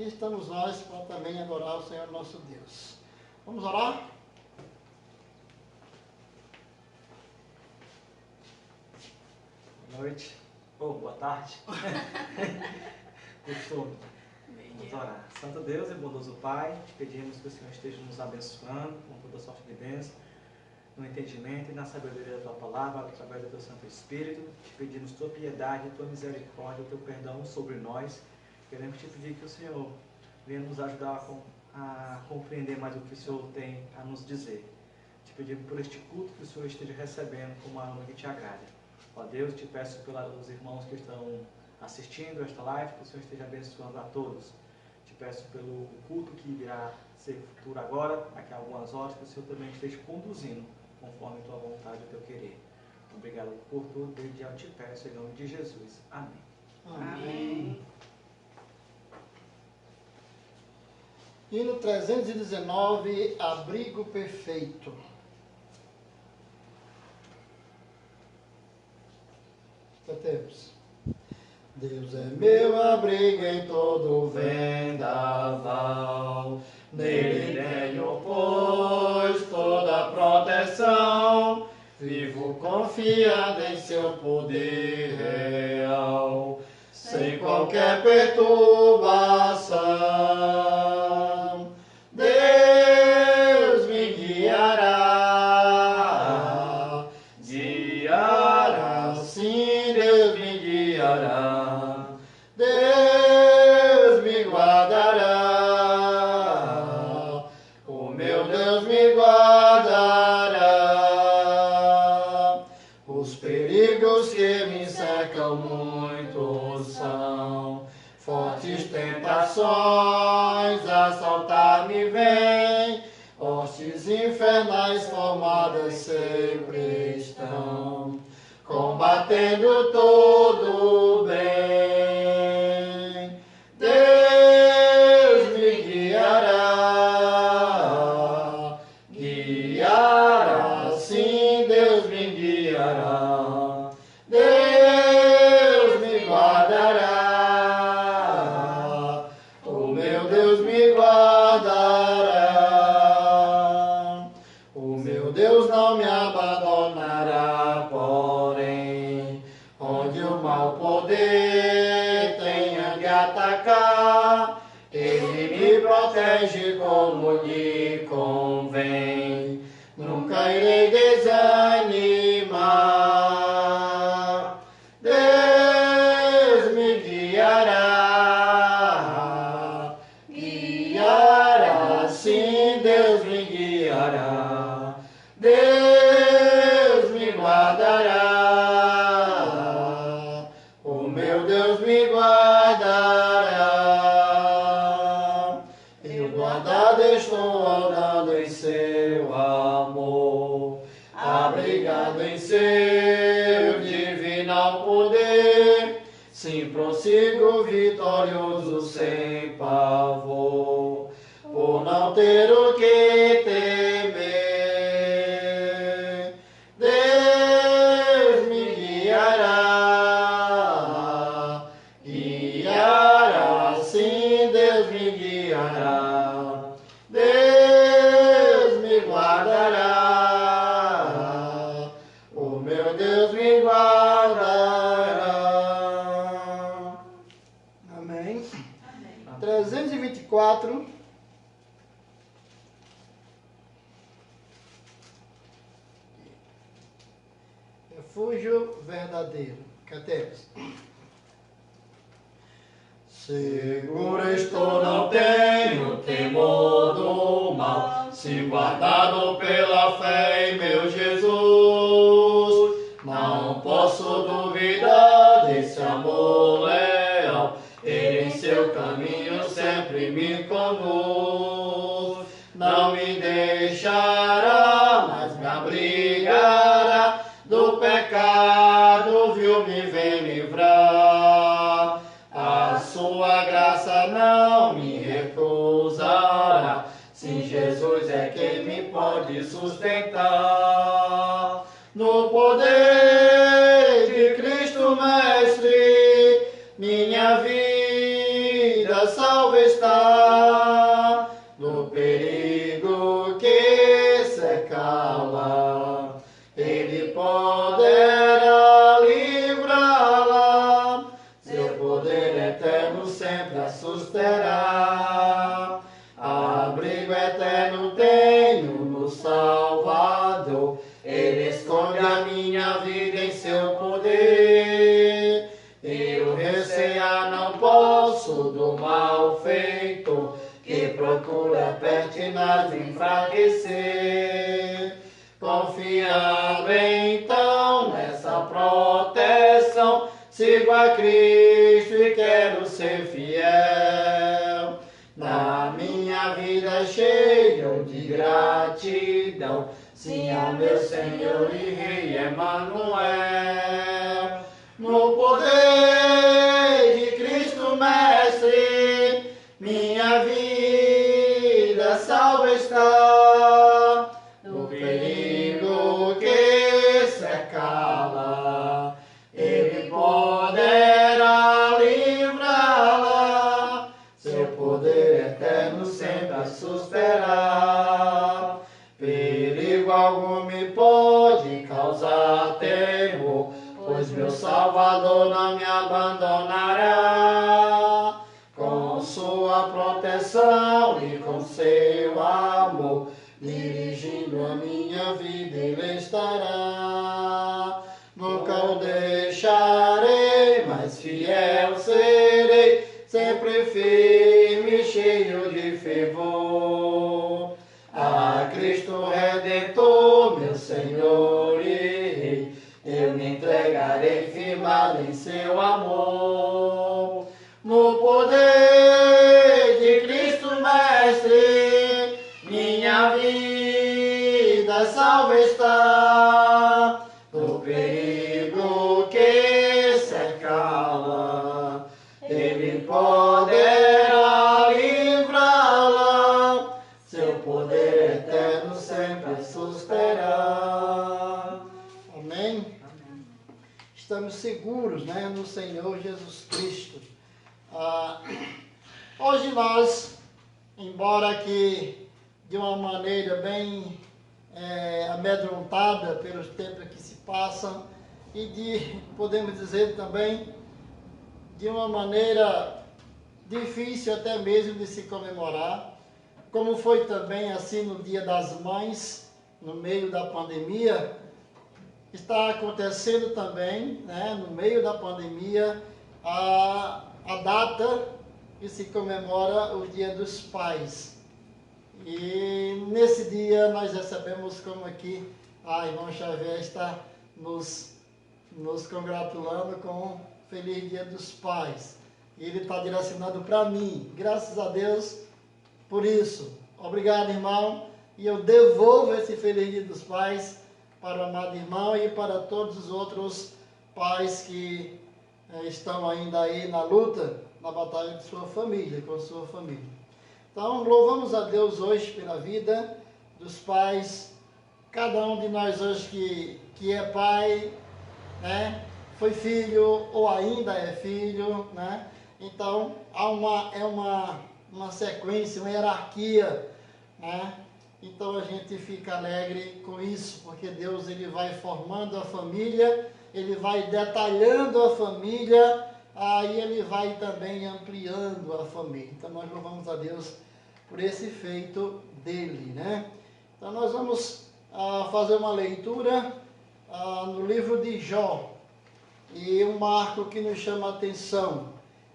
aqui estamos nós para também adorar o Senhor nosso Deus. Vamos orar? Boa noite, ou boa tarde. Costume. Vamos orar. Santo Deus e bondoso Pai, te pedimos que o Senhor esteja nos abençoando com toda sorte de bênção, no entendimento e na sabedoria da Tua palavra, através do Teu Santo Espírito. Te pedimos Tua piedade, Tua misericórdia, Teu perdão sobre nós. Queremos te pedir que o Senhor venha nos ajudar a compreender mais o que o Senhor tem a nos dizer. Te pedimos por este culto que o Senhor esteja recebendo como alma que te agrade. Ó Deus, te peço pelos irmãos que estão assistindo esta live, que o Senhor esteja abençoando a todos. Te peço pelo culto que irá ser futuro agora, daqui a algumas horas, que o Senhor também esteja conduzindo conforme a Tua vontade e o Teu querer. Obrigado por tudo, desde já eu te peço em nome de Jesus. Amém. Amém. Hino 319, Abrigo Perfeito. Cantemos. Deus é meu abrigo em todo vendaval, nele tenho, pois, toda a proteção, vivo confiado em seu poder real, sem qualquer perturbação. Deus me guiará, guiará, sim, Deus me guiará. Deus me guardará, o meu Deus me guardará. Os perigos que me cercam muitos são, fortes tentações assaltar-me vêm, hostes infernais formadas sempre estão, combatendo todo o bem. Deus me guiará, guiará, sim, Deus me guiará. Deus me guardará, o meu Deus me guardará. O meu Deus não me abandonará, porém, onde o mau poder tenha de atacar, Ele me protege como lhe convém, nunca irei desanimar. Deus me guiará, guiará, sim, Deus me guiará. Deus me guardará, o meu Deus me guardará. Eu guardado estou andando em seu amor, abrigado em seu divino poder, sim, prossigo vitorioso sem pavor, por não ter o que temer. Deus me guiará, guiará, sim, Deus me guiará. Deus me guardará, o meu Deus me guardará. Amém. Amém. 324. Refúgio verdadeiro. Cantemos. Seguro estou, não tenho temor do mal, se guardado pela fé em meu Jesus. Não posso duvidar desse amor leal, Ele em seu caminho sempre me conduz. Não me deixará, mas me abrigará do pecado, viu-me vem livrar. A sua graça não me recusará, sim, Jesus é quem me pode sustentar. No poder de Cristo Mestre, minha vida salve está no perigo que cercá-la. Ele poderá livrá-la, seu poder eterno sempre a susterá. Abrigo eterno tenho no Salvador, Ele esconde a minha vida em seu poder. Eu recear não posso do mal feito, que procura pertinaz me enfraquecer. Confiando então nessa proteção, sigo a Cristo e quero ser fiel. Na minha vida cheia de gratidão, sim ao meu Senhor e Rei Emanuel. No poder de Cristo Mestre, minha vida salva está. No perigo que cercá-la, Ele poderá livrá-la, seu poder eterno sempre a susterá. Perigo algum me pode causar terror, pois meu Salvador não me abandonará. Com sua proteção e com seu amor, dirigindo a minha vida Ele estará. Nunca o deixarei, mas fiel serei, sempre firme, cheio de fervor. A Cristo Redentor, meu Senhor e Rei, eu me entregarei firmado em seu amor. No poder de Cristo Mestre, minha vida salva está. No perigo que cercá-la, Ele poderá livrá-la, seu poder eterno sempre a susterá. Amém? Estamos seguros, né, no Senhor Jesus Cristo. Hoje nós, embora que de uma maneira bem amedrontada pelos tempos que se passam e podemos dizer também, de uma maneira difícil até mesmo de se comemorar, como foi também assim no Dia das Mães, no meio da pandemia, está acontecendo também, né, no meio da pandemia, a data que se comemora o Dia dos Pais. E nesse dia nós recebemos, como aqui a irmã Xavier está nos congratulando com o Feliz Dia dos Pais. E ele está direcionado para mim. Graças a Deus por isso. Obrigado, irmão. E eu devolvo esse Feliz Dia dos Pais para o amado irmão e para todos os outros pais que estão ainda aí na luta, na batalha de sua família, com sua família. Então, louvamos a Deus hoje pela vida dos pais. Cada um de nós hoje que é pai, né, foi filho ou ainda é filho, né? Então, há uma sequência, uma hierarquia, né? Então, a gente fica alegre com isso, porque Deus ele vai formando a família, Ele vai detalhando a família, aí Ele vai também ampliando a família. Então, nós louvamos a Deus por esse feito dele, né? Então, nós vamos fazer uma leitura no livro de Jó. E um marco que nos chama a atenção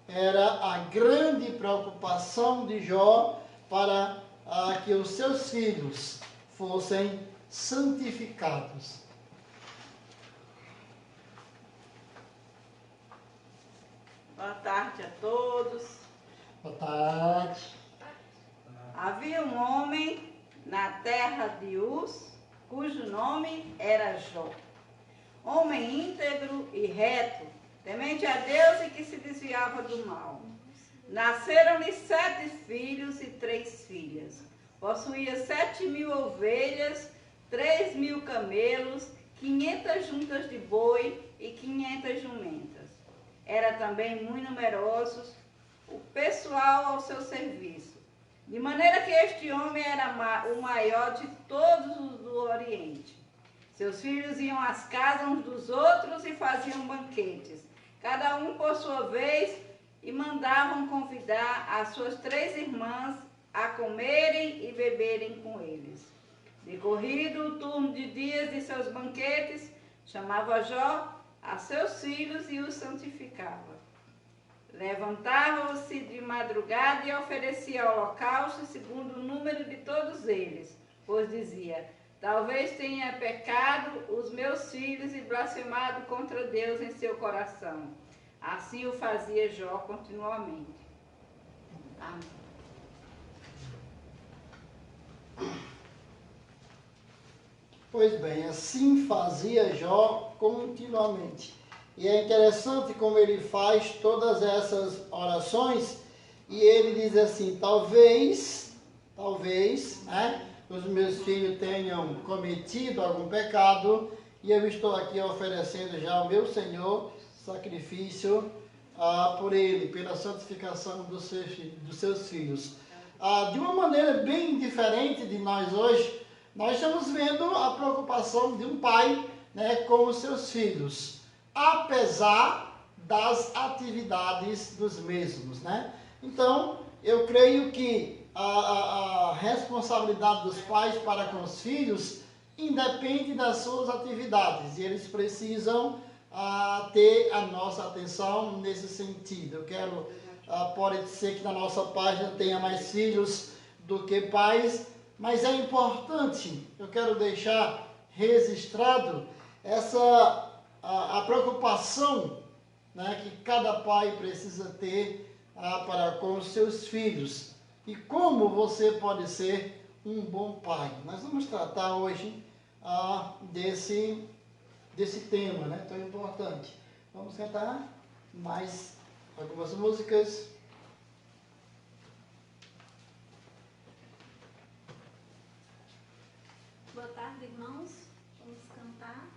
era a grande preocupação de Jó para que os seus filhos fossem santificados. Boa tarde a todos. Boa tarde. Havia um homem na terra de Uz, cujo nome era Jó. Homem íntegro e reto, temente a Deus e que se desviava do mal. Nasceram-lhe 7 filhos e 3 filhas. Possuía 7.000 ovelhas, 3.000 camelos, 500 juntas de boi e 500 jumentas. Era também muito numerosos o pessoal ao seu serviço. De maneira que este homem era o maior de todos os do Oriente. Seus filhos iam às casas uns dos outros e faziam banquetes, cada um por sua vez, e mandavam convidar as suas 3 irmãs a comerem e beberem com eles. Decorrido o turno de dias de seus banquetes, chamava Jó a seus filhos e os santificava. Levantava-se de madrugada e oferecia holocausto segundo o número de todos eles, pois dizia: talvez tenha pecado os meus filhos e blasfemado contra Deus em seu coração. Assim o fazia Jó continuamente. Amém. Pois bem, assim fazia Jó continuamente. E é interessante como ele faz todas essas orações e ele diz assim: talvez, né, os meus filhos tenham cometido algum pecado e eu estou aqui oferecendo já ao meu Senhor sacrifício por ele, pela santificação dos seus filhos. De uma maneira bem diferente de nós hoje, nós estamos vendo a preocupação de um pai, né, com os seus filhos, apesar das atividades dos mesmos, né? Então, eu creio que a responsabilidade dos pais para com os filhos independe das suas atividades e eles precisam ter a nossa atenção nesse sentido. Eu quero, pode ser que na nossa página tenha mais filhos do que pais, mas é importante, eu quero deixar registrado a preocupação, né, que cada pai precisa ter para com os seus filhos e como você pode ser um bom pai. Nós vamos tratar hoje desse tema, né, tão importante. Vamos cantar mais algumas músicas. Boa tarde, irmãos. Vamos cantar.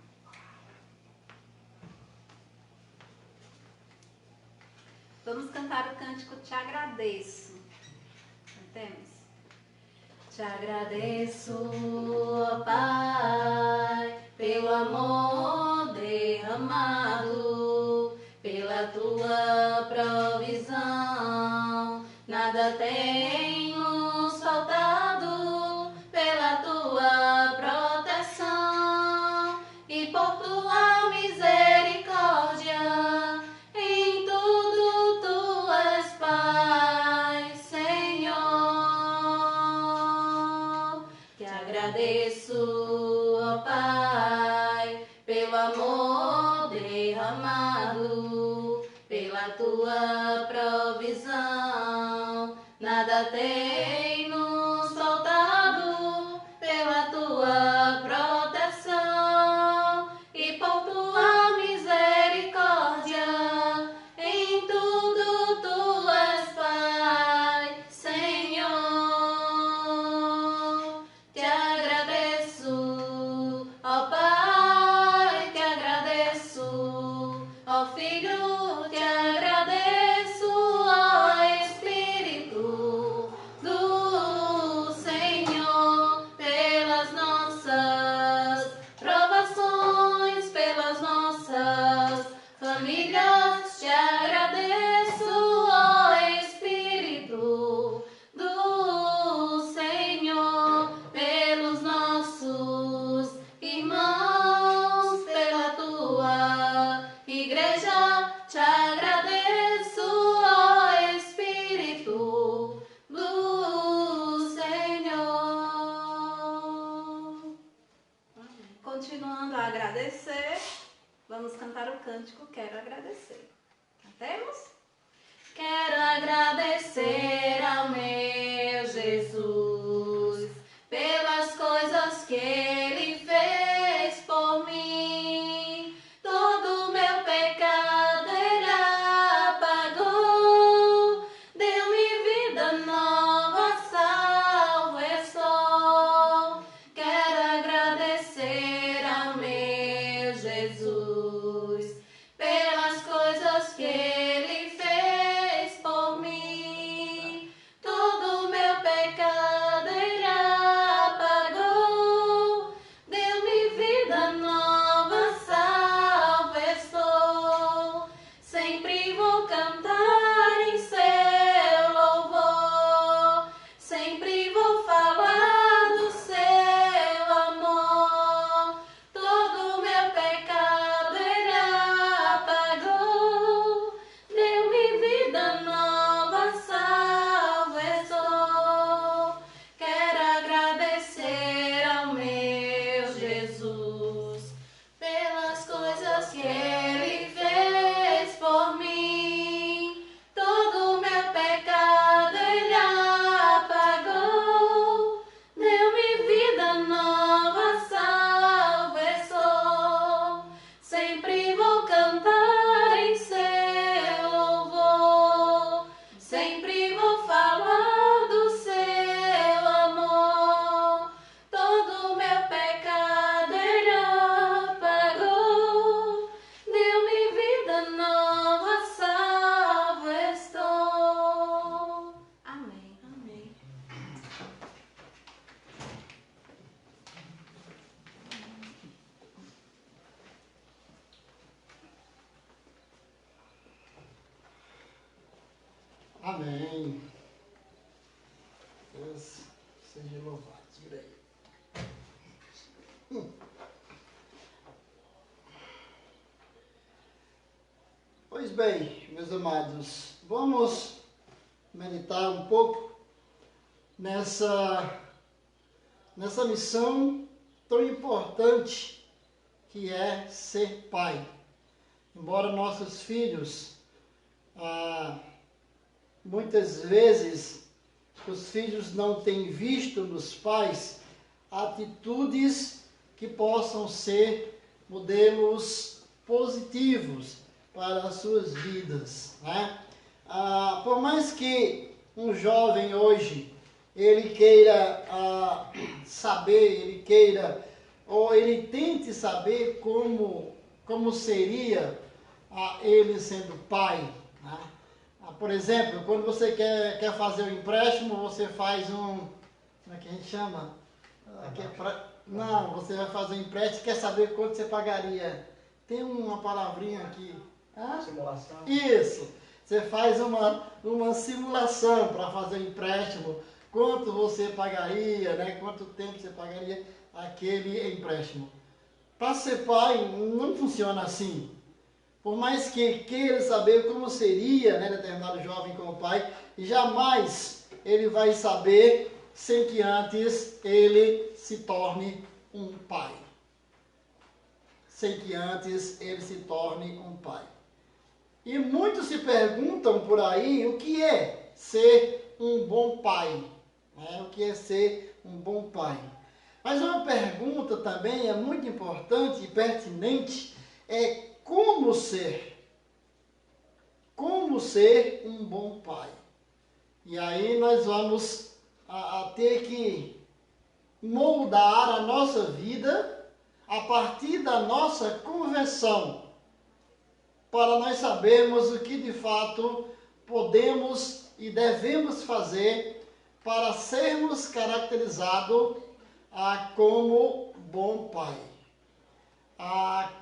Vamos cantar o cântico Te Agradeço. Cantemos. Te agradeço, ó Pai, pelo amor derramado, pela tua provisão. Nada tem nos faltado, pela tua proteção e por tua misericórdia. Em tudo tu és Pai, Senhor. Te agradeço, ó Pai, pelo amor derramado, pela tua provisão. Nada tem nos faltado, pela tua proteção e por tua misericórdia. Em tudo tu és Pai, Senhor. Te agradeço, ó Pai, te agradeço, ó Filho, te agradeço, ó Espírito do Senhor, pelas nossas provações, pelas nossas famílias. Te agradeço, ó Espírito do Senhor, pelos nossos irmãos, pela tua igreja. Te agradeço, ó Espírito do Senhor. Continuando a agradecer, vamos cantar o cântico Quero Agradecer. Cantemos? Quero agradecer ao meu Jesus pelas coisas que Ele fez por mim. Todo o meu pecado Ele apagou, deu-me vida nova, salvo estou. Quero agradecer ao meu Jesus pelas coisas que Ele Amém. Deus seja louvado. Tira aí. Pois bem, meus amados, vamos meditar um pouco nessa missão tão importante que é ser pai. Embora nossos filhos, muitas vezes, os filhos não têm visto nos pais atitudes que possam ser modelos positivos para as suas vidas, né? Por mais que um jovem hoje, ele queira saber, ele queira, ou ele tente saber como seria ele sendo pai, né? Por exemplo, quando você quer fazer um empréstimo, você faz como é que a gente chama? Não, você vai fazer um empréstimo e quer saber quanto você pagaria. Tem uma palavrinha aqui. Simulação. Isso. Você faz uma simulação para fazer um empréstimo. Quanto você pagaria, né? Quanto tempo você pagaria aquele empréstimo. Para ser pai, não funciona assim. Por mais que queira saber como seria, né, determinado jovem como pai, jamais ele vai saber sem que antes ele se torne um pai. Sem que antes ele se torne um pai. E muitos se perguntam por aí o que é ser um bom pai. Né? O que é ser um bom pai. Mas uma pergunta também é muito importante e pertinente, é como ser um bom pai. E aí nós vamos ter que moldar a nossa vida a partir da nossa conversão, para nós sabermos o que de fato podemos e devemos fazer para sermos caracterizados como bom pai.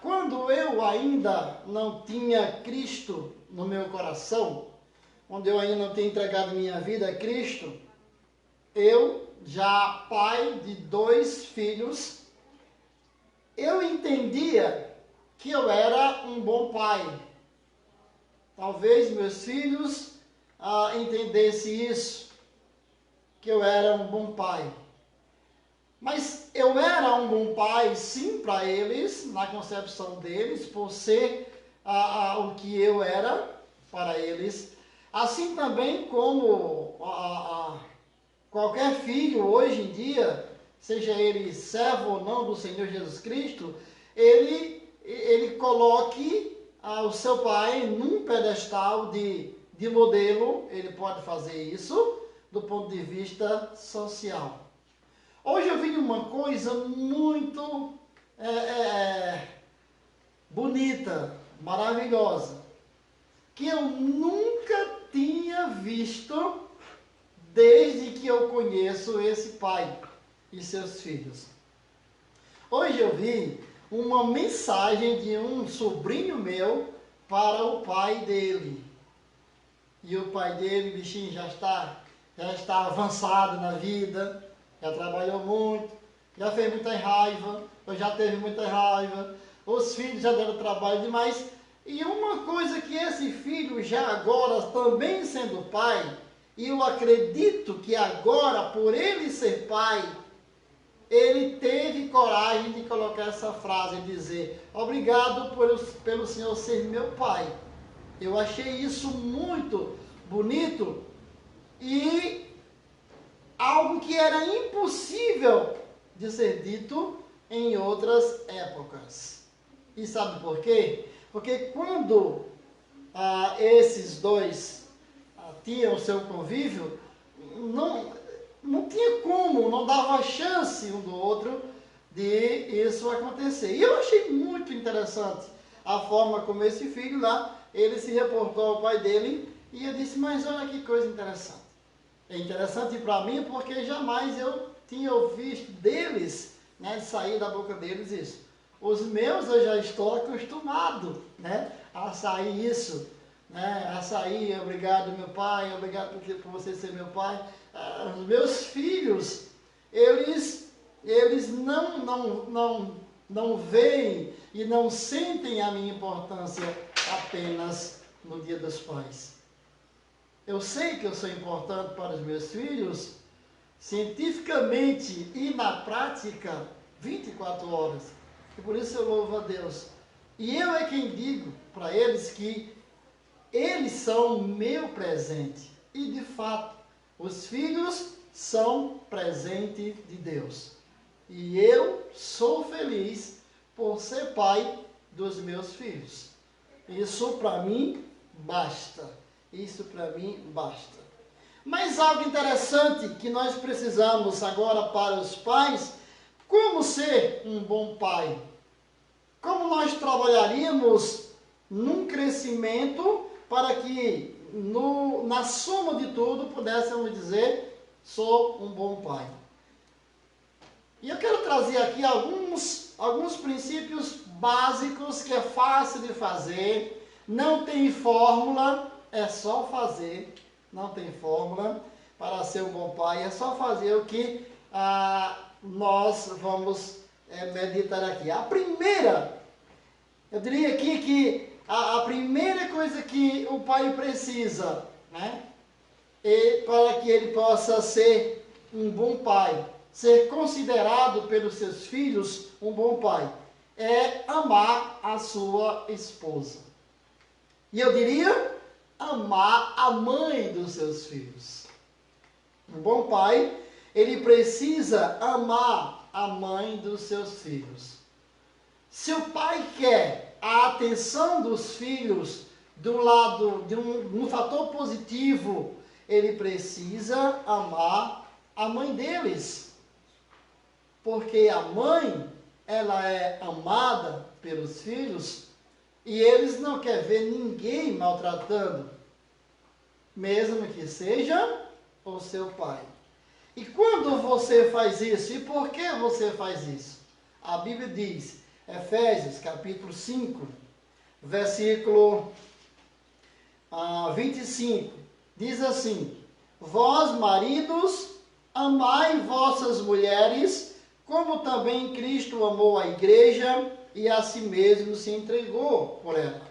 Quando eu ainda não tinha Cristo no meu coração, quando eu ainda não tinha entregado minha vida a Cristo, eu, já pai de 2 filhos, eu entendia que eu era um bom pai. Talvez meus filhos entendessem isso, que eu era um bom pai. Mas eu era um bom pai, sim, para eles, na concepção deles, por ser o que eu era para eles. Assim também como qualquer filho hoje em dia, seja ele servo ou não do Senhor Jesus Cristo, ele coloque o seu pai num pedestal de modelo. Ele pode fazer isso do ponto de vista social. Hoje eu vi uma coisa muito bonita, maravilhosa, que eu nunca tinha visto desde que eu conheço esse pai e seus filhos. Hoje eu vi uma mensagem de um sobrinho meu para o pai dele. E o pai dele, bichinho, já está avançado na vida, já trabalhou muito, já fez muita raiva, ou já teve muita raiva, os filhos já deram trabalho demais. E uma coisa que esse filho já agora, também sendo pai, e eu acredito que agora, por ele ser pai, ele teve coragem de colocar essa frase e dizer: obrigado pelo Senhor ser meu pai. Eu achei isso muito bonito e algo que era impossível de ser dito em outras épocas. E sabe por quê? Porque quando esses dois tinham o seu convívio, não tinha como, não dava chance um do outro de isso acontecer. E eu achei muito interessante a forma como esse filho lá, ele se reportou ao pai dele, e eu disse: mas olha que coisa interessante. É interessante para mim porque jamais eu tinha ouvido deles, né, sair da boca deles isso. Os meus eu já estou acostumado, né, a sair isso né? Açaí, obrigado meu pai, obrigado por você ser meu pai. Os meus filhos, eles não veem e não sentem a minha importância apenas no Dia dos Pais. Eu sei que eu sou importante para os meus filhos, cientificamente e na prática, 24 horas. E por isso eu louvo a Deus. E eu é quem digo para eles que eles são o meu presente. E de fato, os filhos são presente de Deus. E eu sou feliz por ser pai dos meus filhos. Isso para mim basta. Isso para mim basta. Mas algo interessante que nós precisamos agora para os pais, como ser um bom pai? Como nós trabalharíamos num crescimento para que na soma de tudo pudéssemos dizer, sou um bom pai. E eu quero trazer aqui alguns princípios básicos que é fácil de fazer, não tem fórmula, é só fazer. Não tem fórmula para ser um bom pai, é só fazer o que nós vamos meditar aqui. A primeira, eu diria aqui que a primeira coisa que o pai precisa, né, para que ele possa ser um bom pai, ser considerado pelos seus filhos um bom pai, é amar a sua esposa. E eu diria, amar a mãe dos seus filhos. Um bom pai, ele precisa amar a mãe dos seus filhos. Se o pai quer a atenção dos filhos do lado de um fator positivo, ele precisa amar a mãe deles. Porque a mãe, ela é amada pelos filhos, e eles não querem ver ninguém maltratando, mesmo que seja o seu pai. E quando você faz isso, e por que você faz isso? A Bíblia diz, Efésios capítulo 5, versículo 25, diz assim: vós, maridos, amai vossas mulheres, como também Cristo amou a igreja e a si mesmo se entregou por ela.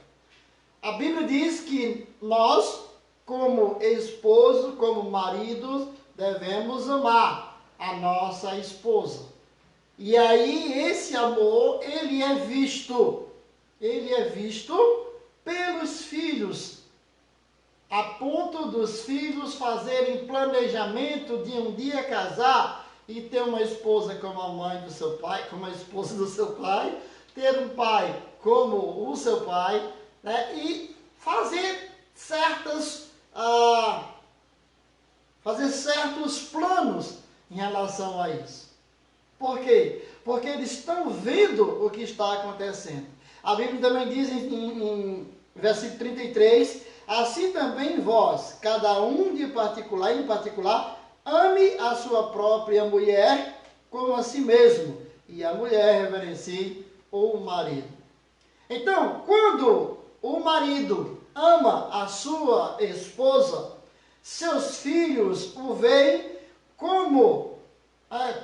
A Bíblia diz que nós, como esposo, como maridos, devemos amar a nossa esposa. E aí esse amor, ele é visto pelos filhos, a ponto dos filhos fazerem planejamento de um dia casar e ter uma esposa como a mãe do seu pai, como a esposa do seu pai, ter um pai como o seu pai, né, e fazer certos planos em relação a isso. Por quê? Porque eles estão vendo o que está acontecendo. A Bíblia também diz em versículo 33, assim também vós, cada um em particular, ame a sua própria mulher como a si mesmo, e a mulher reverencie o marido. Então, quando o marido ama a sua esposa, seus filhos o veem como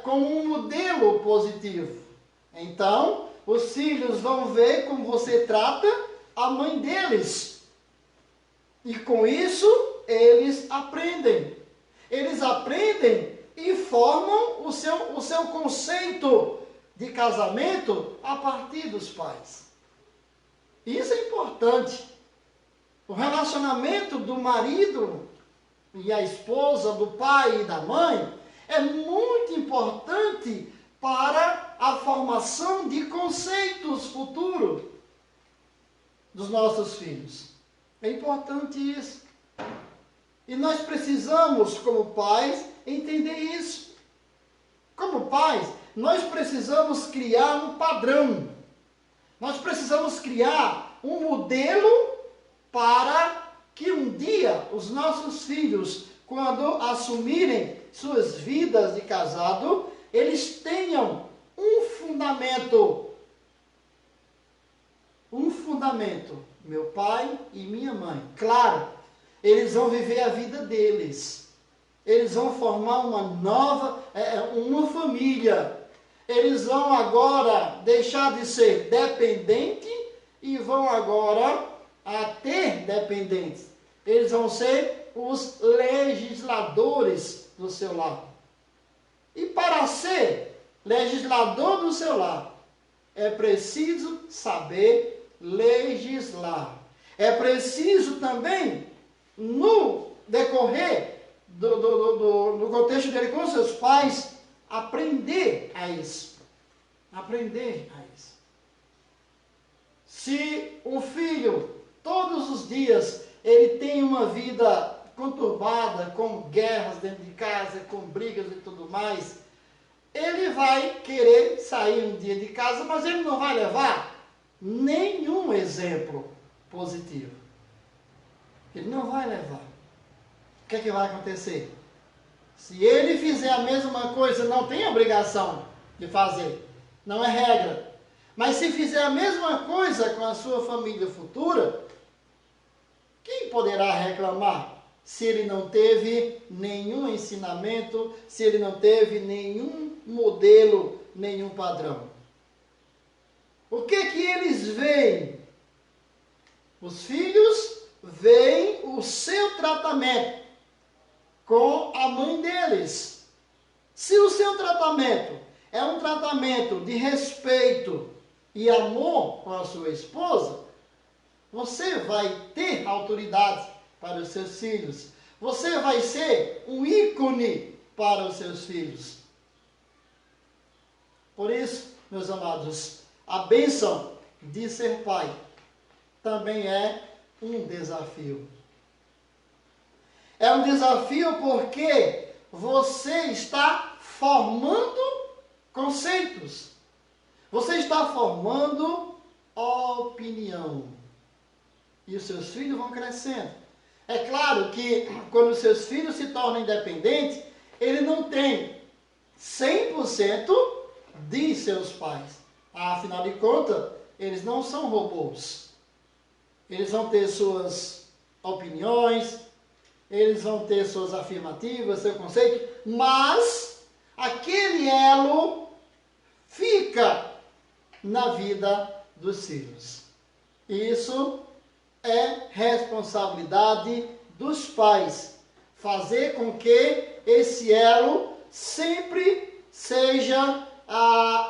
um modelo positivo. Então, os filhos vão ver como você trata a mãe deles. E com isso, eles aprendem. Eles aprendem e formam o seu conceito de casamento a partir dos pais. Isso é importante. O relacionamento do marido e a esposa, do pai e da mãe, é muito importante para a formação de conceitos futuros dos nossos filhos. É importante isso. E nós precisamos, como pais, entender isso. Como pais, nós precisamos criar um padrão. Nós precisamos criar um modelo para que um dia os nossos filhos, quando assumirem suas vidas de casado, eles tenham um fundamento meu pai e minha mãe. Claro, eles vão viver a vida deles. Eles vão formar uma nova, uma família. Eles vão agora deixar de ser dependente e vão agora a ter dependentes. Eles vão ser os legisladores do seu lar. E para ser legislador do seu lar, é preciso saber legislar. É preciso também, no decorrer no contexto dele com seus pais, aprender a isso. Aprender a isso. Se o filho, todos os dias, ele tem uma vida conturbada, com guerras dentro de casa, com brigas e tudo mais, ele vai querer sair um dia de casa, mas ele não vai levar nenhum exemplo positivo. Ele não vai levar. O que é que vai acontecer? Se ele fizer a mesma coisa, não tem obrigação de fazer. Não é regra. Mas se fizer a mesma coisa com a sua família futura, quem poderá reclamar se ele não teve nenhum ensinamento, se ele não teve nenhum modelo, nenhum padrão? O que que eles veem? Os filhos veem o seu tratamento com a mãe deles. Se o seu tratamento é um tratamento de respeito e amor com a sua esposa, você vai ter autoridade para os seus filhos. Você vai ser um ícone para os seus filhos. Por isso, meus amados, a bênção de ser pai também é um desafio. É um desafio porque você está formando conceitos. Você está formando opinião. E os seus filhos vão crescendo. É claro que quando os seus filhos se tornam independentes, ele não tem 100% de seus pais. Afinal de contas, eles não são robôs. Eles vão ter suas opiniões, eles vão ter suas afirmativas, seu conceito, mas aquele elo fica na vida dos filhos. Isso é responsabilidade dos pais, fazer com que esse elo sempre seja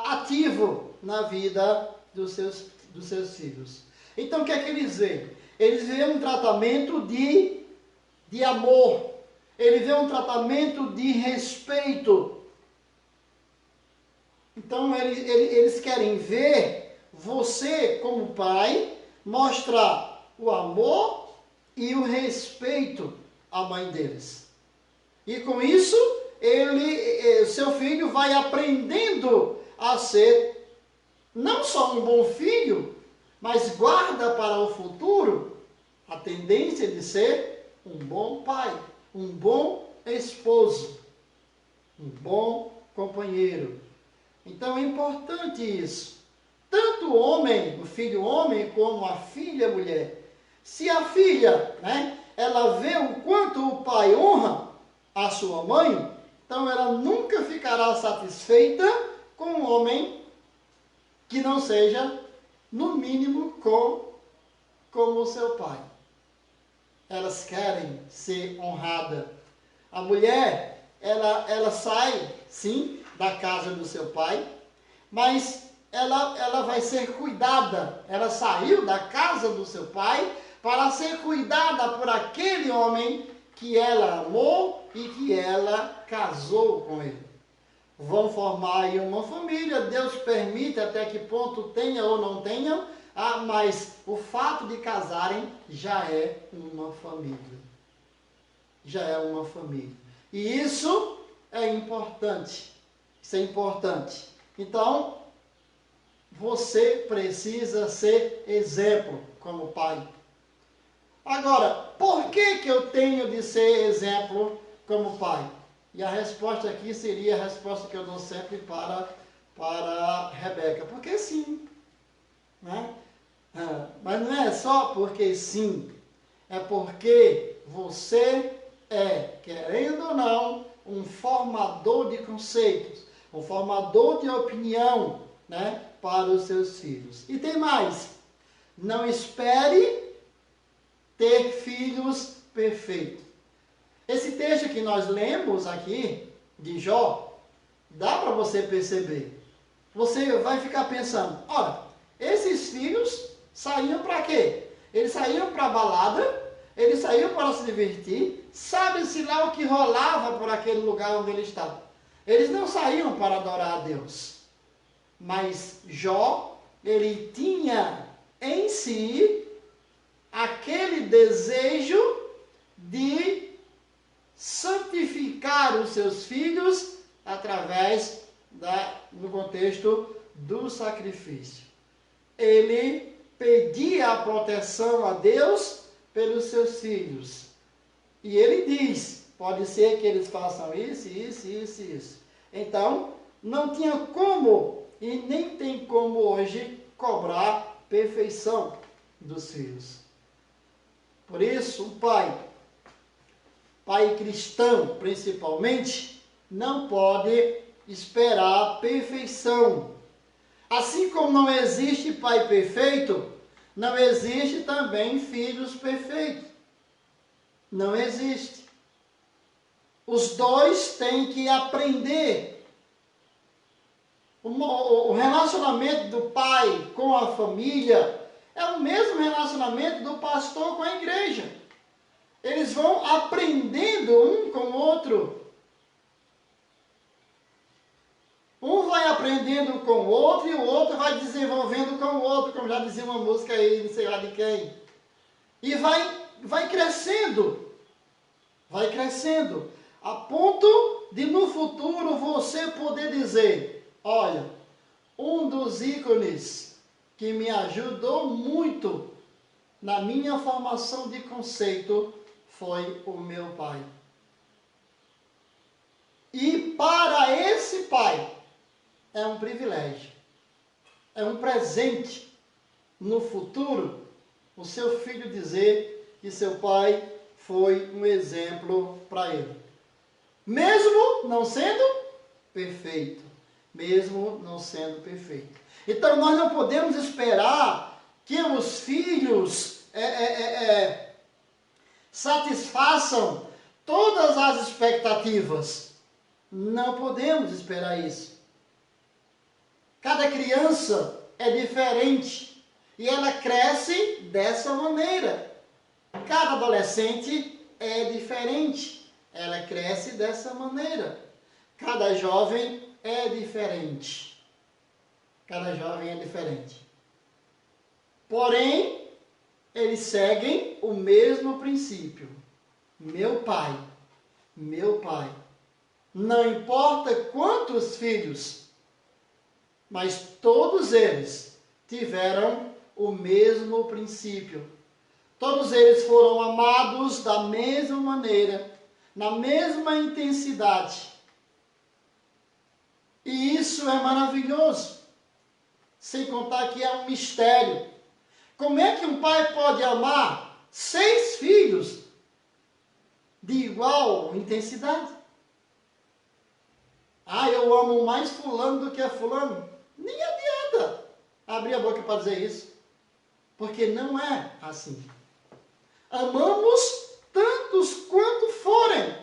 ativo na vida dos seus filhos. Então, o que é que eles veem? Eles veem um tratamento de amor, eles veem um tratamento de respeito. Então, eles querem ver você, como pai, mostrar o amor e o respeito à mãe deles. E com isso, seu filho vai aprendendo a ser não só um bom filho, mas guarda para o futuro a tendência de ser um bom pai, um bom esposo, um bom companheiro. Então é importante isso. Tanto o homem, o filho homem, como a filha mulher. Se a filha, ela vê o quanto o pai honra a sua mãe, então ela nunca ficará satisfeita com um homem que não seja, no mínimo, como o seu pai. Elas querem ser honradas. A mulher, ela sai, sim, da casa do seu pai, mas ela vai ser cuidada. Ela saiu da casa do seu pai para ser cuidada por aquele homem que ela amou e que ela casou com ele. Vão formar aí uma família, Deus permite até que ponto tenha ou não tenha, mas o fato de casarem já é uma família. Já é uma família. E isso é importante. Isso é importante. Então, você precisa ser exemplo como pai. Agora, por que eu tenho de ser exemplo como pai? E a resposta aqui seria a resposta que eu dou sempre para Rebeca. Porque sim. Mas não é só porque sim, é porque você é, querendo ou não, um formador de conceitos, um formador de opinião, né, para os seus filhos. E tem mais, não espere ter filhos perfeitos. Esse texto que nós lemos aqui, de Jó, dá para você perceber. Você vai ficar pensando, olha, esses filhos saíam para quê? Eles saíam para a balada, eles saíam para se divertir, sabe-se lá o que rolava por aquele lugar onde eles estavam. Eles não saíam para adorar a Deus. Mas Jó, ele tinha em si aquele desejo de santificar os seus filhos através no contexto do sacrifício. Ele pedia a proteção a Deus pelos seus filhos. E ele diz, pode ser que eles façam isso, isso, isso, isso. Então, não tinha como, e nem tem como hoje, cobrar perfeição dos filhos. Por isso, o pai cristão principalmente, não pode esperar perfeição. Assim como não existe pai perfeito, não existe também filhos perfeitos. Não existe. Os dois têm que aprender. O relacionamento do pai com a família é o mesmo relacionamento do pastor com a igreja. Eles vão aprendendo um com o outro. Um vai aprendendo com o outro e o outro vai desenvolvendo com o outro, como já dizia uma música aí, não sei lá de quem. E vai crescendo. Vai crescendo. A ponto de no futuro você poder dizer, olha, um dos ícones que me ajudou muito na minha formação de conceito foi o meu pai. E para esse pai, é um privilégio, é um presente no futuro o seu filho dizer que seu pai foi um exemplo para ele. Mesmo não sendo perfeito. Mesmo não sendo perfeito. Então nós não podemos esperar que os filhos satisfaçam todas as expectativas. Não podemos esperar isso. Cada criança é diferente e ela cresce dessa maneira. Cada adolescente é diferente, ela cresce dessa maneira. Cada jovem é diferente. Cada jovem é diferente. Porém, eles seguem o mesmo princípio. Meu pai. Não importa quantos filhos, mas todos eles tiveram o mesmo princípio. Todos eles foram amados da mesma maneira, na mesma intensidade. E isso é maravilhoso. Sem contar que é um mistério. Como é que um pai pode amar 6 filhos de igual intensidade? Ah, eu amo mais fulano do que a fulano. Nem adianta abrir a boca para dizer isso. Porque não é assim. Amamos tantos quanto forem.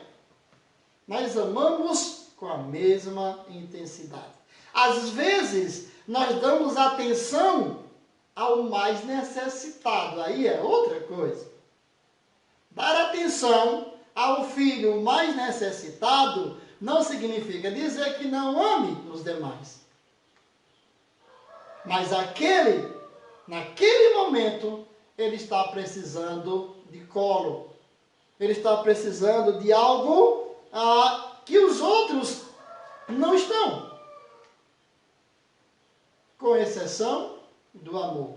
Mas amamos com a mesma intensidade. Às vezes, nós damos atenção ao mais necessitado. Aí é outra coisa. Dar atenção ao filho mais necessitado não significa dizer que não ame os demais. Mas naquele momento, ele está precisando de colo. Ele está precisando de algo que os outros não estão. Com exceção do amor.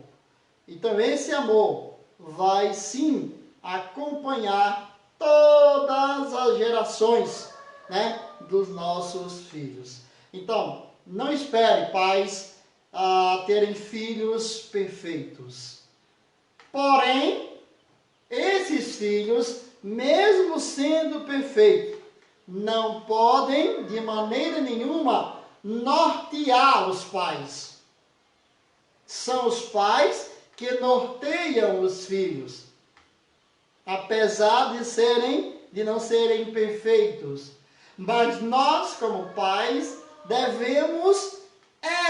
Então esse amor vai sim acompanhar todas as gerações, né, dos nossos filhos. Então, não espere pais terem filhos perfeitos. Porém, esses filhos, mesmo sendo perfeitos, não podem de maneira nenhuma nortear os pais. São os pais que norteiam os filhos, apesar de não serem perfeitos. Mas nós, como pais, devemos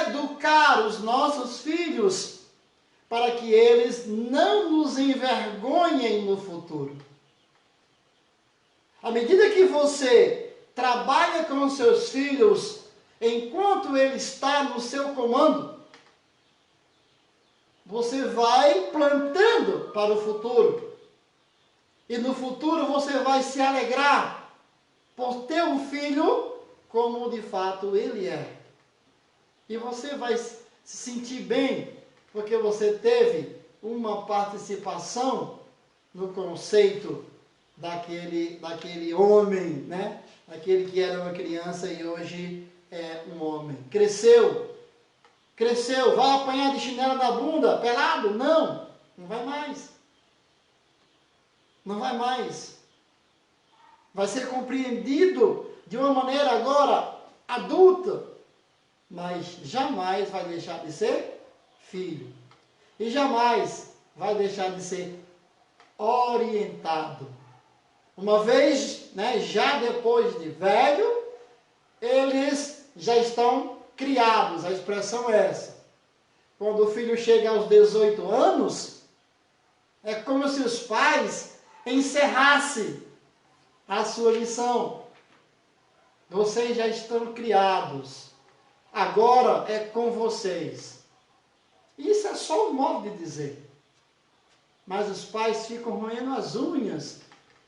educar os nossos filhos para que eles não nos envergonhem no futuro. À medida que você trabalha com os seus filhos, enquanto ele está no seu comando, você vai plantando para o futuro. E no futuro você vai se alegrar por ter um filho como de fato ele é. E você vai se sentir bem, porque você teve uma participação no conceito daquele homem, né? Aquele que era uma criança e hoje é um homem. Cresceu, vai apanhar de chinelo na bunda, pelado? Não vai mais. Não vai mais. Vai ser compreendido de uma maneira agora adulta, mas jamais vai deixar de ser filho. E jamais vai deixar de ser orientado. Uma vez, já depois de velho, eles já estão criados. A expressão é essa. Quando o filho chega aos 18 anos, é como se os pais encerrassem a sua missão. Vocês já estão criados. Agora é com vocês. Isso é só um modo de dizer. Mas os pais ficam roendo as unhas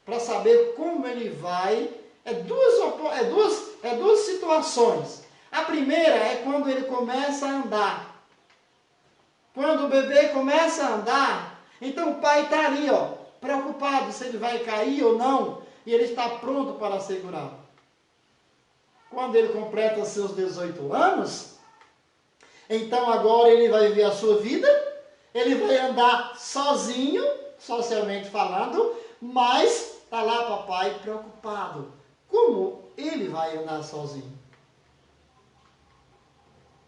para saber como ele vai. É duas situações. A primeira é quando ele começa a andar. Quando o bebê começa a andar, então o pai está ali, preocupado se ele vai cair ou não, e ele está pronto para segurar. Quando ele completa seus 18 anos, então agora ele vai viver a sua vida, ele vai andar sozinho, socialmente falando, mas está lá papai preocupado. Como ele vai andar sozinho?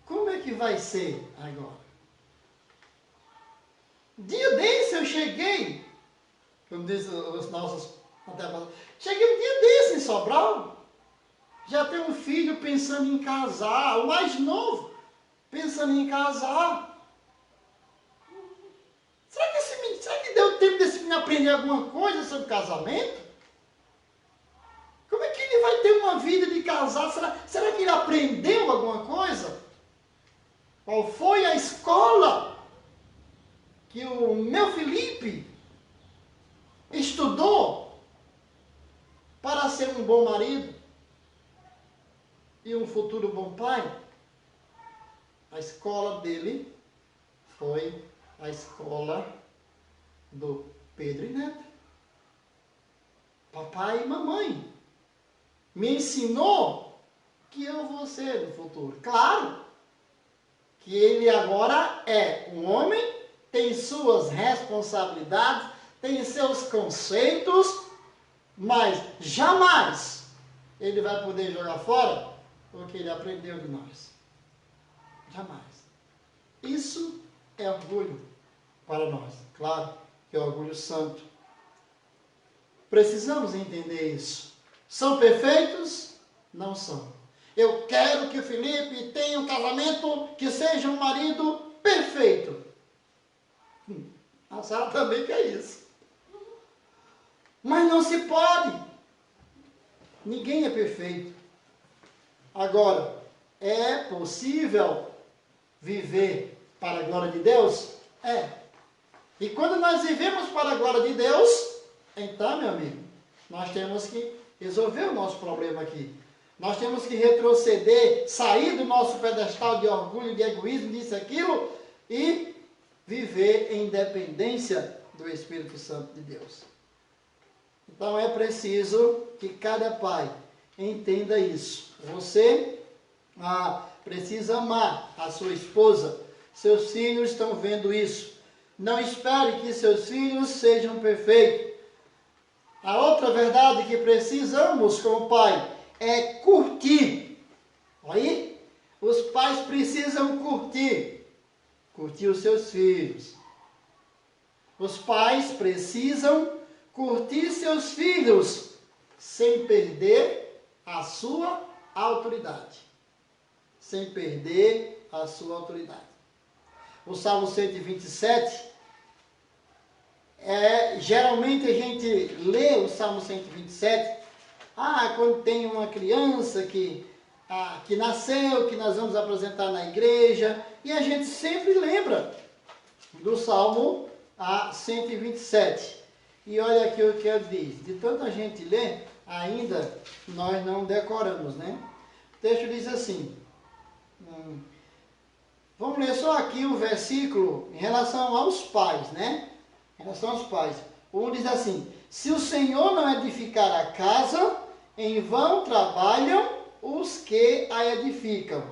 Como é que vai ser agora? Dia desse eu cheguei, como dizem os nossos antepassados, cheguei um dia desse em Sobral, já tem um filho pensando em casar, o mais novo, pensando em casar. Será que deu tempo desse menino aprender alguma coisa sobre casamento? Como é que ele vai ter uma vida de casar? Será que ele aprendeu alguma coisa? Qual foi a escola que o meu Felipe estudou para ser um bom marido e um futuro bom pai? A escola dele foi a escola do Pedro e Neto. Papai e mamãe me ensinou que eu vou ser no futuro. Claro que ele agora é um homem, tem suas responsabilidades, tem seus conceitos, mas jamais ele vai poder jogar fora o que ele aprendeu de nós. Jamais. Isso é orgulho para nós. Claro que é orgulho santo. Precisamos entender isso. São perfeitos? Não são. Eu quero que o Felipe tenha um casamento que seja um marido perfeito. A Sara também quer isso. Mas não se pode. Ninguém é perfeito. Agora, é possível viver para a glória de Deus? É. E quando nós vivemos para a glória de Deus, então, meu amigo, nós temos que resolver o nosso problema aqui. Nós temos que retroceder, sair do nosso pedestal de orgulho, de egoísmo, disso, aquilo, e viver em dependência do Espírito Santo de Deus. Então é preciso que cada pai entenda isso. Você precisa amar a sua esposa. Seus filhos estão vendo isso. Não espere que seus filhos sejam perfeitos. A outra verdade que precisamos como pai é curtir. Aí, os pais precisam curtir os seus filhos. Os pais precisam curtir seus filhos sem perder a sua autoridade. Sem perder a sua autoridade. O Salmo 127, geralmente a gente lê o Salmo 127, quando tem uma criança que nasceu, que nós vamos apresentar na igreja, e a gente sempre lembra do Salmo 127. E olha aqui o que ele diz, de tanta gente ler, ainda nós não decoramos, né? O texto diz assim, vamos ler só aqui o versículo em relação aos pais, né? Em relação aos pais. Um diz assim, se o Senhor não edificar a casa, em vão trabalham os que a edificam.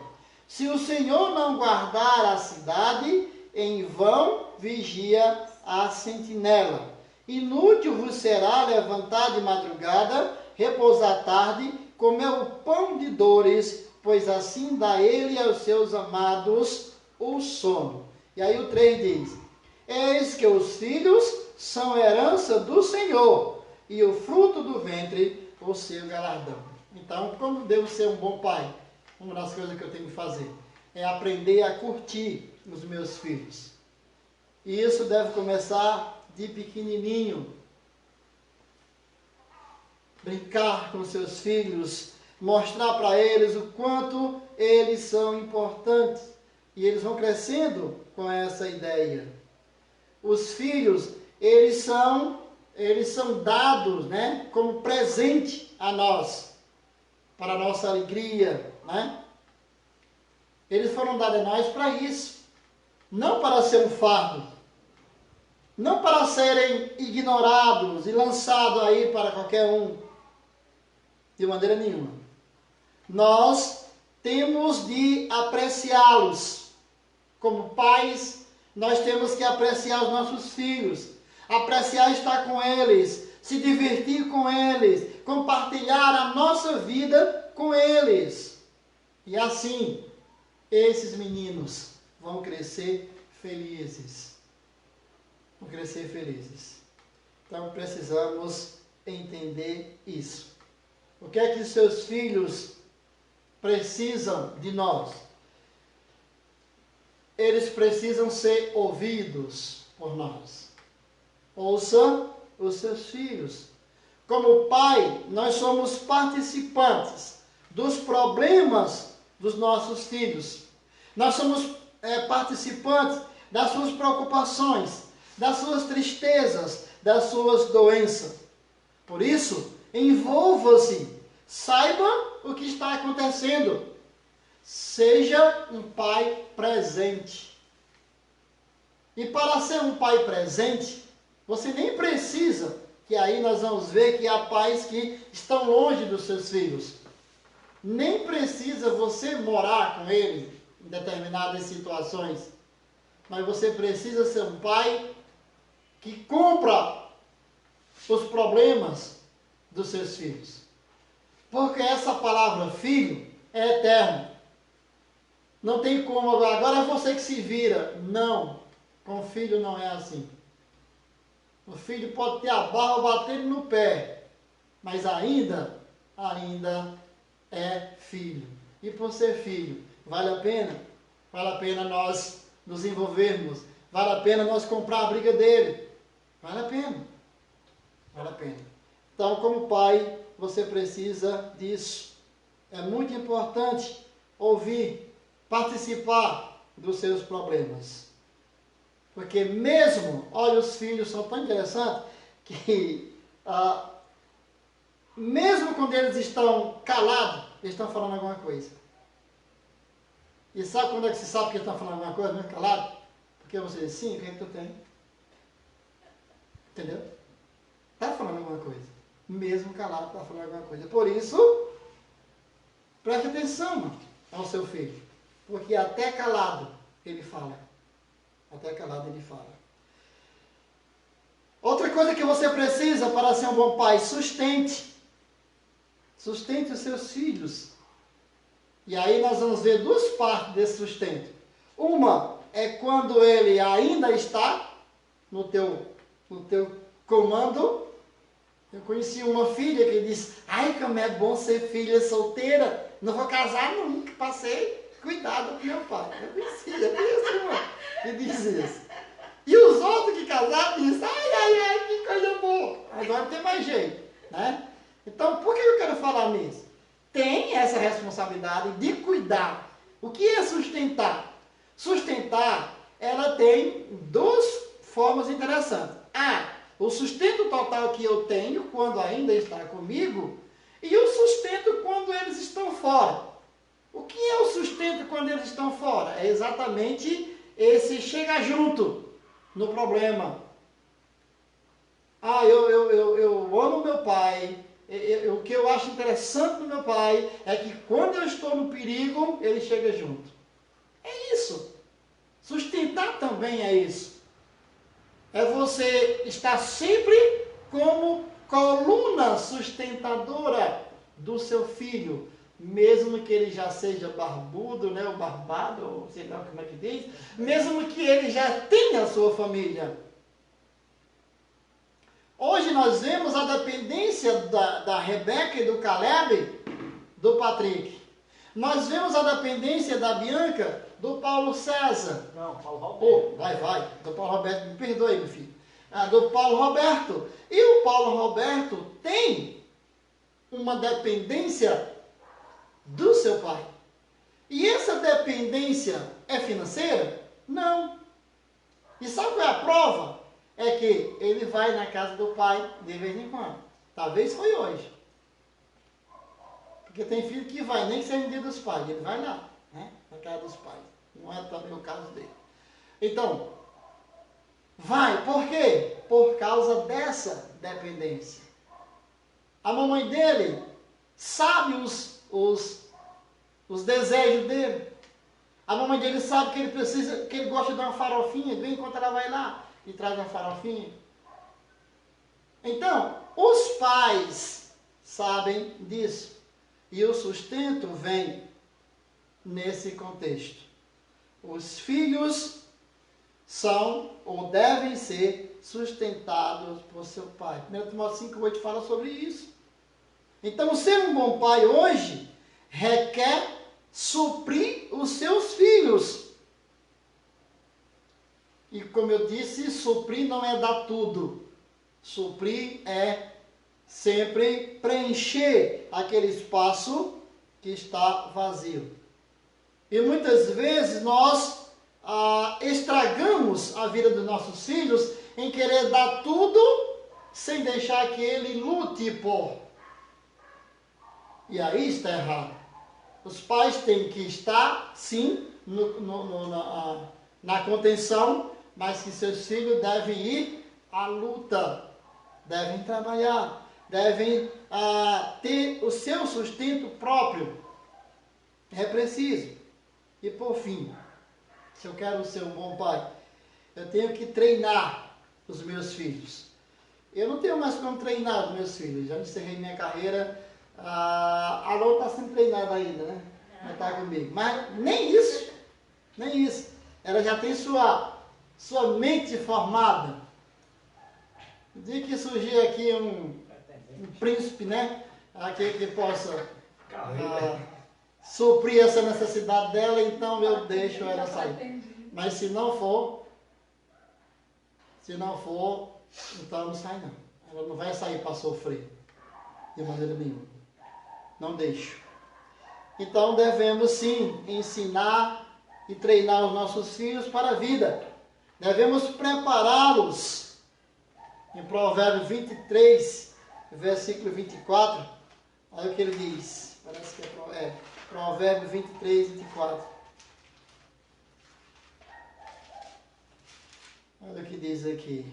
Se o Senhor não guardar a cidade, em vão vigia a sentinela. Inútil vos será levantar de madrugada, repousar tarde, comer o pão de dores, pois assim dá ele aos seus amados o sono. E aí o 3 diz, eis que os filhos são herança do Senhor, e o fruto do ventre o seu galardão. Então, como devo ser um bom pai? Uma das coisas que eu tenho que fazer é aprender a curtir os meus filhos. E isso deve começar de pequenininho. Brincar com seus filhos, mostrar para eles o quanto eles são importantes. E eles vão crescendo com essa ideia. Os filhos, eles são dados, né, como presente a nós, para a nossa alegria, né? Eles foram dados a nós para isso, não para ser um fardo, não para serem ignorados e lançados aí para qualquer um, de maneira nenhuma. Nós temos de apreciá-los. Como pais, nós temos que apreciar os nossos filhos, apreciar estar com eles, se divertir com eles, compartilhar a nossa vida com eles. E assim, esses meninos vão crescer felizes. Vão crescer felizes. Então precisamos entender isso. O que é que seus filhos precisam de nós? Eles precisam ser ouvidos por nós. Ouça os seus filhos. Como pai, nós somos participantes dos problemas dos nossos filhos. Nós somos participantes das suas preocupações, das suas tristezas, das suas doenças. Por isso, envolva-se, saiba o que está acontecendo. Seja um pai presente. E para ser um pai presente, você nem precisa, que aí nós vamos ver que há pais que estão longe dos seus filhos. Nem precisa você morar com eles em determinadas situações. Mas você precisa ser um pai que cumpra os problemas dos seus filhos. Porque essa palavra filho é eterna. Não tem como agora é você que se vira. Não, com o filho não é assim. O filho pode ter a barba batendo no pé, mas ainda é filho. E por ser filho, vale a pena? Vale a pena nós nos envolvermos. Vale a pena nós comprar a briga dele. Vale a pena. Vale a pena. Então, como pai, você precisa disso. É muito importante ouvir, participar dos seus problemas. Porque mesmo, olha, os filhos são tão interessantes que mesmo quando eles estão calados, eles estão falando alguma coisa. E sabe quando é que se sabe que eles estão falando alguma coisa, mesmo calado? Porque você diz, sim, o que é que tu tem? Entendeu? Está falando alguma coisa. Mesmo calado, está falando alguma coisa. Por isso, preste atenção ao seu filho. Porque até calado ele fala. Até calado ele fala. Outra coisa que você precisa para ser um bom pai, sustente. Sustente os seus filhos. E aí nós vamos ver duas partes desse sustento. Uma é quando ele ainda está no teu comando. Eu conheci uma filha que disse, ai, como é bom ser filha solteira. Não vou casar nunca, passei cuidado com meu pai. Eu conhecia uma que diz isso. E os outros que casaram dizem, ai, que coisa boa. Agora não tem mais jeito, né? Então, por que eu quero falar nisso? Tem essa responsabilidade de cuidar. O que é sustentar? Sustentar, ela tem duas formas interessantes. O sustento total que eu tenho quando ainda está comigo e o sustento quando eles estão fora. O que é o sustento quando eles estão fora? É exatamente esse chegar junto no problema. Eu amo meu pai. O que eu acho interessante no meu pai é que quando eu estou no perigo, ele chega junto. É isso. Sustentar também é isso. É você estar sempre como coluna sustentadora do seu filho, mesmo que ele já seja barbudo, né, ou barbado, ou sei lá como é que diz, mesmo que ele já tenha a sua família. Hoje nós vemos a dependência da Rebeca e do Caleb, do Patrick. Nós vemos a dependência da Bianca, do Paulo César. Não, Paulo Roberto. Vai. Do Paulo Roberto, me perdoe, meu filho. Do Paulo Roberto. E o Paulo Roberto tem uma dependência do seu pai. E essa dependência é financeira? Não. E sabe qual é a prova? É que ele vai na casa do pai de vez em quando. Talvez foi hoje. Porque tem filho que vai, nem que seja no dia dos pais, ele vai lá, né? Na casa dos pais. Não é também o caso dele. Então, vai, por quê? Por causa dessa dependência. A mamãe dele sabe os desejos dele. A mamãe dele sabe que ele precisa, que ele gosta de uma farofinha, vem enquanto ela vai lá e traz uma farofinha. Então, os pais sabem disso. E o sustento vem nesse contexto. Os filhos são ou devem ser sustentados por seu pai. 1 Timóteo 5,8 fala sobre isso. Então, ser um bom pai hoje requer suprir os seus filhos. E como eu disse, suprir não é dar tudo. Suprir é sempre preencher aquele espaço que está vazio. E muitas vezes nós estragamos a vida dos nossos filhos em querer dar tudo sem deixar que ele lute por. E aí está errado. Os pais têm que estar, sim, na contenção, mas que seus filhos devem ir à luta, devem trabalhar, devem ter o seu sustento próprio. É preciso. E por fim, se eu quero ser um bom pai, eu tenho que treinar os meus filhos. Eu não tenho mais como treinar os meus filhos. Já encerrei minha carreira. A Lô está sendo treinada ainda, né? Ela está comigo. Mas nem isso. Ela já tem sua mente formada. No dia que surgir aqui um príncipe, né? Aqui que possa suprir essa necessidade dela, então eu deixo ela sair. Mas se não for, então não sai não. Ela não vai sair para sofrer de maneira nenhuma. Não deixo. Então devemos sim ensinar e treinar os nossos filhos para a vida. Devemos prepará-los. Em Provérbios 23, versículo 24, olha o que ele diz. Parece que é Provérbios 23, 24. Olha o que diz aqui.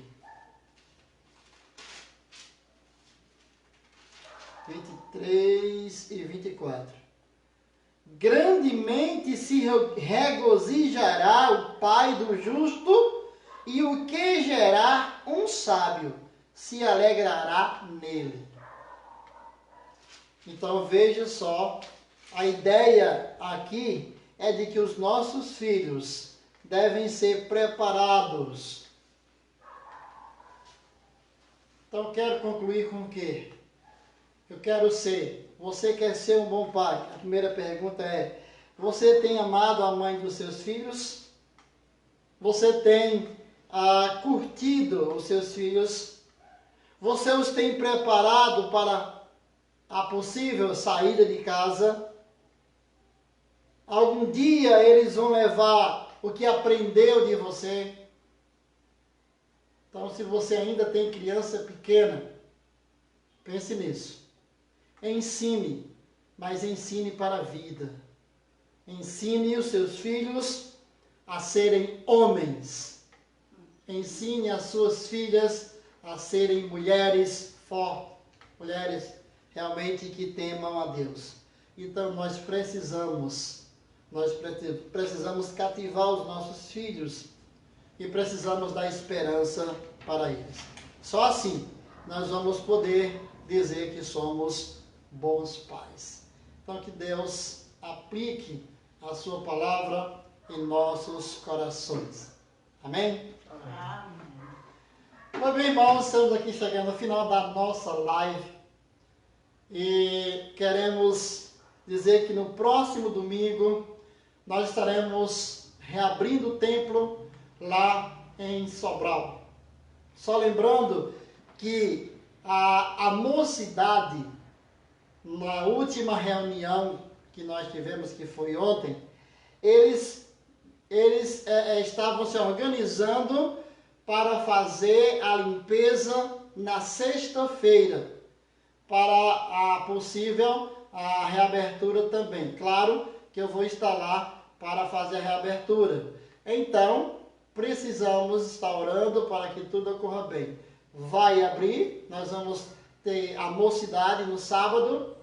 23 e 24. Grandemente se regozijará o pai do justo e o que gerar um sábio. se alegrará nele. Então veja só, a ideia aqui é de que os nossos filhos devem ser preparados. Então quero concluir com o quê? Eu quero ser. Você quer ser um bom pai? A primeira pergunta é: você tem amado a mãe dos seus filhos? Você tem curtido os seus filhos? Você os tem preparado para a possível saída de casa? Algum dia eles vão levar o que aprendeu de você? Então, se você ainda tem criança pequena, pense nisso. Ensine, mas ensine para a vida. Ensine os seus filhos a serem homens. Ensine as suas filhas a serem mulheres fortes, mulheres realmente que temam a Deus. Então nós precisamos cativar os nossos filhos e precisamos dar esperança para eles. Só assim nós vamos poder dizer que somos bons pais. Então que Deus aplique a sua palavra em nossos corações. Amém? Amém. Pois bem, irmãos, estamos aqui chegando ao final da nossa live e queremos dizer que no próximo domingo nós estaremos reabrindo o templo lá em Sobral. Só lembrando que a mocidade, na última reunião que nós tivemos, que foi ontem, eles estavam se organizando para fazer a limpeza na sexta-feira, para a possível a reabertura também. Claro que eu vou estar lá para fazer a reabertura. Então, precisamos estar orando para que tudo ocorra bem. Vai abrir, nós vamos ter a mocidade no sábado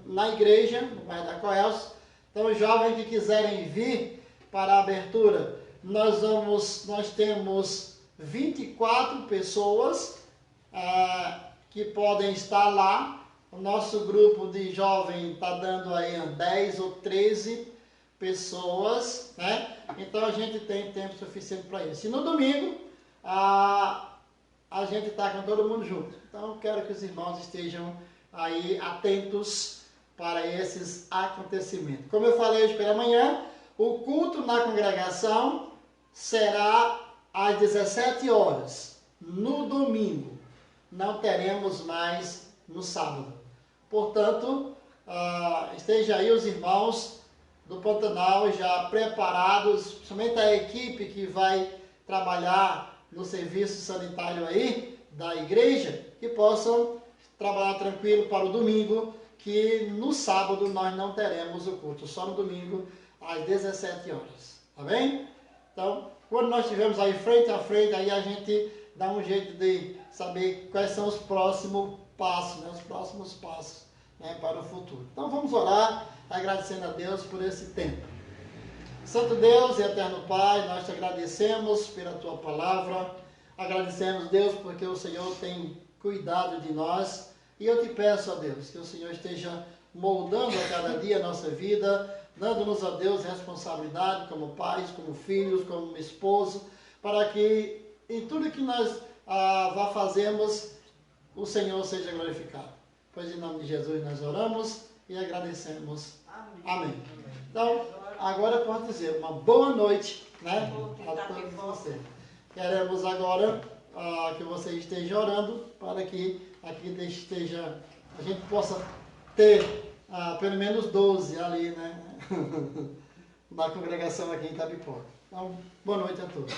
na igreja, no bairro da Coelce. Então, os jovens que quiserem vir para a abertura, nós temos 24 pessoas que podem estar lá. O nosso grupo de jovem está dando aí 10 ou 13 pessoas, né? Então a gente tem tempo suficiente para isso. E no domingo, a gente está com todo mundo junto. Então quero que os irmãos estejam aí atentos para esses acontecimentos. Como eu falei hoje pela manhã, o culto na congregação será às 17 horas, no domingo. Não teremos mais no sábado. Portanto, esteja aí os irmãos do Pantanal já preparados, principalmente a equipe que vai trabalhar no serviço sanitário aí da igreja, que possam trabalhar tranquilo para o domingo, que no sábado nós não teremos o culto, só no domingo às 17 horas, tá bem? Então, quando nós estivermos aí frente a frente, aí a gente dá um jeito de saber quais são os próximos passos, né? Os próximos passos, né, para o futuro. Então vamos orar, agradecendo a Deus por esse tempo. Santo Deus e eterno Pai, nós te agradecemos pela tua palavra, agradecemos, Deus, porque o Senhor tem cuidado de nós, e eu te peço, ó Deus, que o Senhor esteja moldando a cada dia a nossa vida, dando-nos, ó Deus, responsabilidade como pais, como filhos, como esposo, para que em tudo que nós fazemos, o Senhor seja glorificado. Pois em nome de Jesus nós oramos e agradecemos. Amém. Então, agora eu posso dizer uma boa noite, né, a todos vocês. Queremos agora que você esteja orando para que aqui a gente possa ter pelo menos 12 ali, né, na congregação aqui em Itabipoca. Então, boa noite a todos.